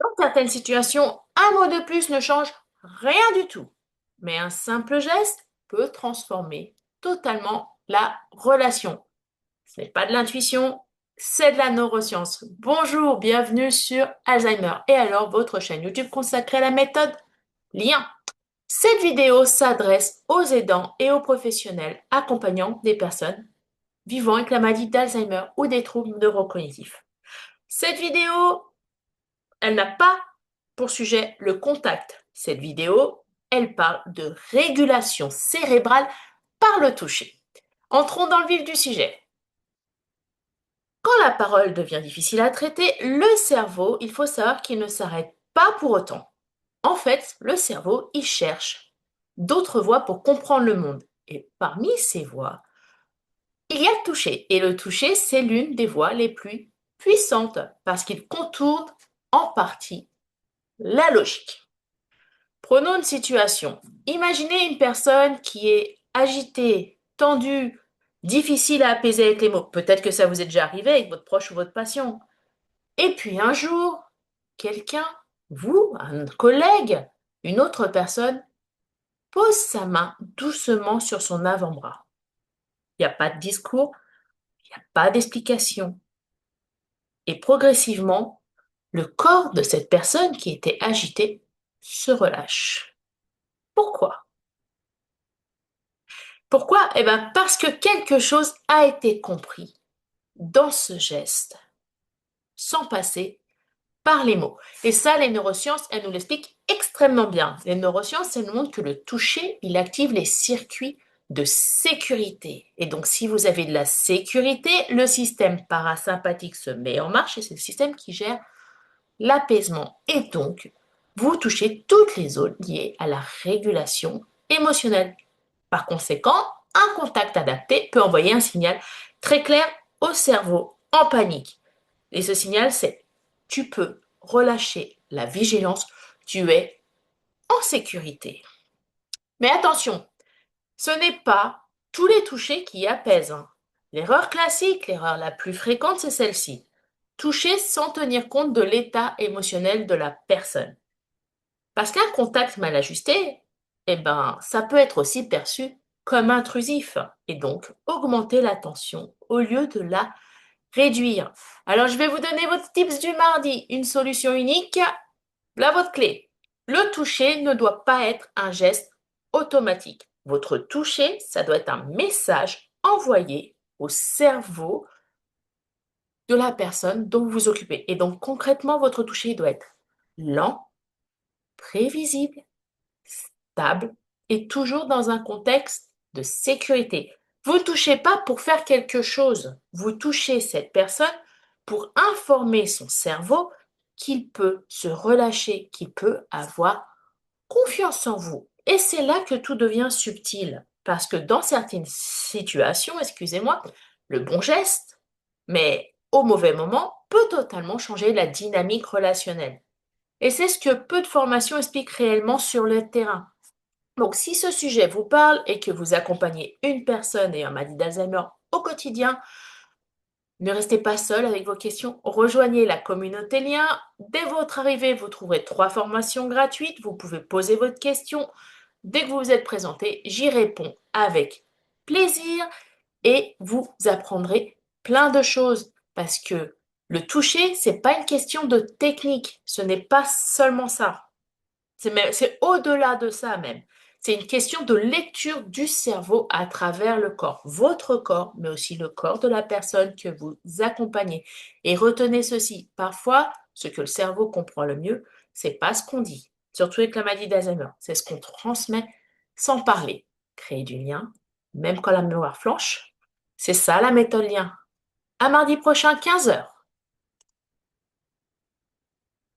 Dans certaines situations, un mot de plus ne change rien du tout, mais un simple geste peut transformer totalement la relation. Ce n'est pas de l'intuition, c'est de la neuroscience. Bonjour, bienvenue sur Alzheimer. Et alors, votre chaîne YouTube consacrée à la méthode Lien. Cette vidéo s'adresse aux aidants et aux professionnels accompagnant des personnes vivant avec la maladie d'Alzheimer ou des troubles neurocognitifs. Cette vidéo, elle n'a pas pour sujet le contact. Cette vidéo, elle parle de régulation cérébrale par le toucher. Entrons dans le vif du sujet. Quand la parole devient difficile à traiter, le cerveau, il faut savoir qu'il ne s'arrête pas pour autant. En fait, le cerveau, il cherche d'autres voies pour comprendre le monde. Et parmi ces voies, il y a le toucher. Et le toucher, c'est l'une des voies les plus puissantes parce qu'il contourne en partie la logique. Prenons une situation. Imaginez une personne qui est agitée, tendue, difficile à apaiser avec les mots. Peut-être que ça vous est déjà arrivé avec votre proche ou votre patient. Et puis un jour, quelqu'un, vous, un collègue, une autre personne, pose sa main doucement sur son avant-bras. Il n'y a pas de discours, il n'y a pas d'explication. Et progressivement, le corps de cette personne qui était agitée se relâche. Pourquoi? Pourquoi? Eh bien, parce que quelque chose a été compris dans ce geste, sans passer par les mots. Et ça, les neurosciences, elles nous l'expliquent extrêmement bien. Les neurosciences, elles nous montrent que le toucher, il active les circuits de sécurité. Et donc, si vous avez de la sécurité, le système parasympathique se met en marche et c'est le système qui gère l'apaisement. Et donc, vous touchez toutes les zones liées à la régulation émotionnelle. Par conséquent, un contact adapté peut envoyer un signal très clair au cerveau en panique. Et ce signal, c'est tu peux relâcher la vigilance, tu es en sécurité. Mais attention, ce n'est pas tous les touchés qui apaisent, hein. L'erreur classique, l'erreur la plus fréquente, c'est celle-ci. Toucher sans tenir compte de l'état émotionnel de la personne. Parce qu'un contact mal ajusté, eh ben, ça peut être aussi perçu comme intrusif et donc augmenter la tension au lieu de la réduire. Alors, je vais vous donner votre tips du mardi, une solution unique. Là, votre clé. Le toucher ne doit pas être un geste automatique. Votre toucher, ça doit être un message envoyé au cerveau de la personne dont vous vous occupez. Et donc, concrètement, votre toucher doit être lent, prévisible, stable et toujours dans un contexte de sécurité. Vous ne touchez pas pour faire quelque chose. Vous touchez cette personne pour informer son cerveau qu'il peut se relâcher, qu'il peut avoir confiance en vous. Et c'est là que tout devient subtil. Parce que dans certaines situations, excusez-moi, le bon geste, mais au mauvais moment, peut totalement changer la dynamique relationnelle. Et c'est ce que peu de formations expliquent réellement sur le terrain. Donc, si ce sujet vous parle et que vous accompagnez une personne ayant maladie d'Alzheimer au quotidien, ne restez pas seul avec vos questions. Rejoignez la communauté Lien. Dès votre arrivée, vous trouverez 3 formations gratuites. Vous pouvez poser votre question. Dès que vous vous êtes présenté, j'y réponds avec plaisir et vous apprendrez plein de choses parce que le toucher, c'est pas une question de technique. Ce n'est pas seulement ça. C'est au-delà de ça même. C'est une question de lecture du cerveau à travers le corps, votre corps, mais aussi le corps de la personne que vous accompagnez. Et retenez ceci, parfois, ce que le cerveau comprend le mieux, c'est pas ce qu'on dit, surtout avec la maladie d'Alzheimer, c'est ce qu'on transmet sans parler. Créer du lien, même quand la mémoire flanche, c'est ça la méthode lien. À mardi prochain, 15 h.